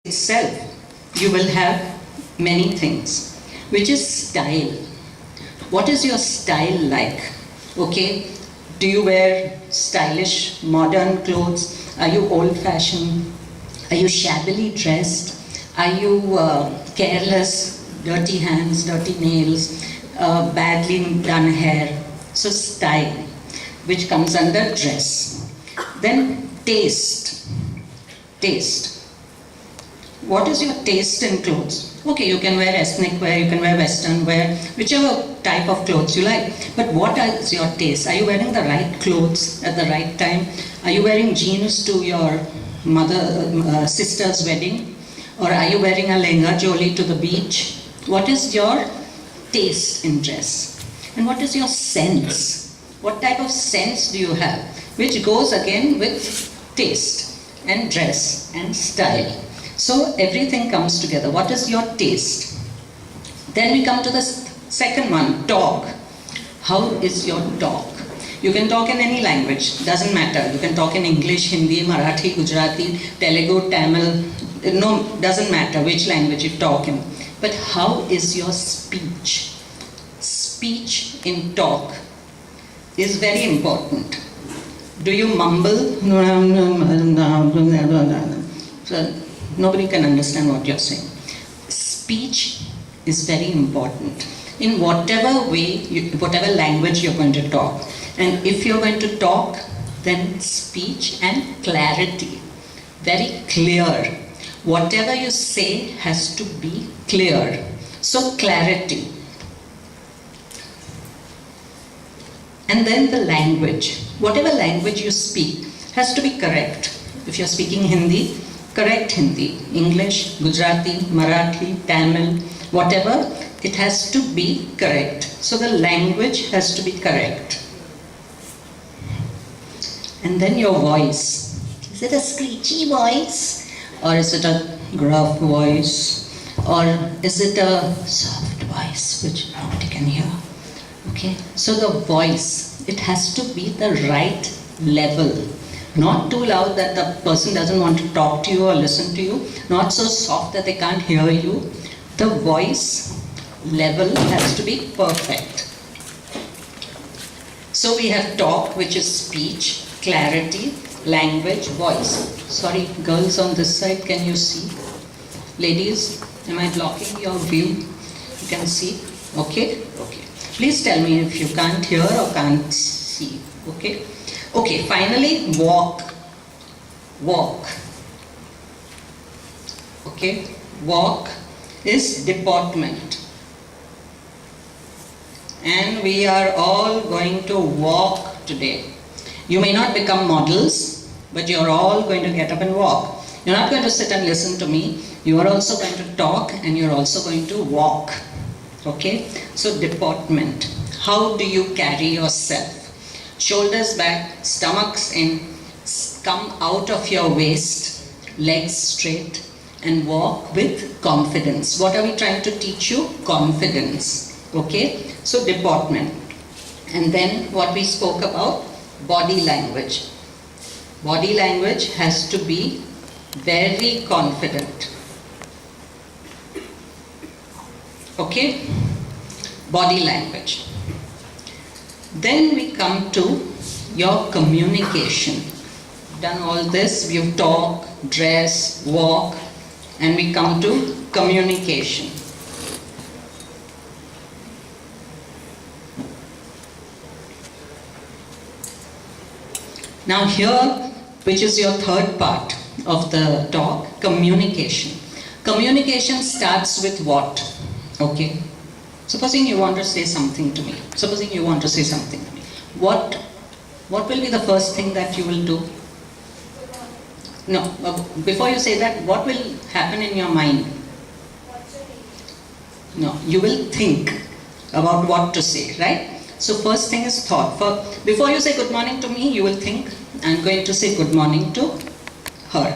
itself, you will have many things, which is style. What is your style like? Okay, do you wear stylish, modern clothes? Are you old-fashioned? Are you shabbily dressed? Are you careless, dirty hands, dirty nails, badly done hair? So style, which comes under dress. Then taste. Taste. What is your taste in clothes? Okay, you can wear ethnic wear, you can wear western wear, whichever type of clothes you like. But what is your taste? Are you wearing the right clothes at the right time? Are you wearing jeans to your sister's wedding? Or are you wearing a lehenga choli to the beach? What is your taste in dress? And what is your sense? What type of sense do you have? Which goes again with taste and dress and style. So everything comes together. What is your taste? Then we come to the second one, talk. How is your talk? You can talk in any language, doesn't matter. You can talk in English, Hindi, Marathi, Gujarati, Telugu, Tamil. No, doesn't matter which language you talk in. But how is your speech? Speech in talk is very important. Do you mumble? So nobody can understand what you're saying. Speech is very important in whatever way, whatever language you're going to talk. And if you're going to talk, then speech and clarity. Very clear. Whatever you say has to be clear. So clarity. And then the language. Whatever language you speak has to be correct. If you're speaking Hindi, correct Hindi. English, Gujarati, Marathi, Tamil, whatever, it has to be correct. So the language has to be correct. And then your voice. Is it a screechy voice? Or is it a gruff voice? Or is it a soft voice which nobody can hear? Okay, so the voice, it has to be the right level. Not too loud that the person doesn't want to talk to you or listen to you. Not so soft that they can't hear you. The voice level has to be perfect. So we have talk, which is speech, clarity, language, voice. Sorry, girls on this side, can you see? Ladies, am I blocking your view? You can see? Okay? Okay. Please tell me if you can't hear or can't see. Okay? Okay, finally, walk. Walk. Okay? Walk is deportment. And we are all going to walk today. You may not become models, but you're all going to get up and walk. You're not going to sit and listen to me. You are also going to talk and you're also going to walk. Okay? So deportment. How do you carry yourself? Shoulders back, stomachs in, come out of your waist, legs straight, and walk with confidence. What are we trying to teach you? Confidence. Okay? So deportment. And then what we spoke about? Body language. Body language has to be very confident. Okay? Body language. Then we come to your communication. We've done all this, we've talk, dress, walk, and we come to communication. Now here, which is your third part of the talk, communication. Communication starts with what? Okay. Supposing you want to say something to me. Supposing you want to say something to me. What will be the first thing that you will do? No, before you say that, what will happen in your mind? No, you will think about what to say, right? So first thing is thought. Before you say good morning to me, you will think, I'm going to say good morning to her.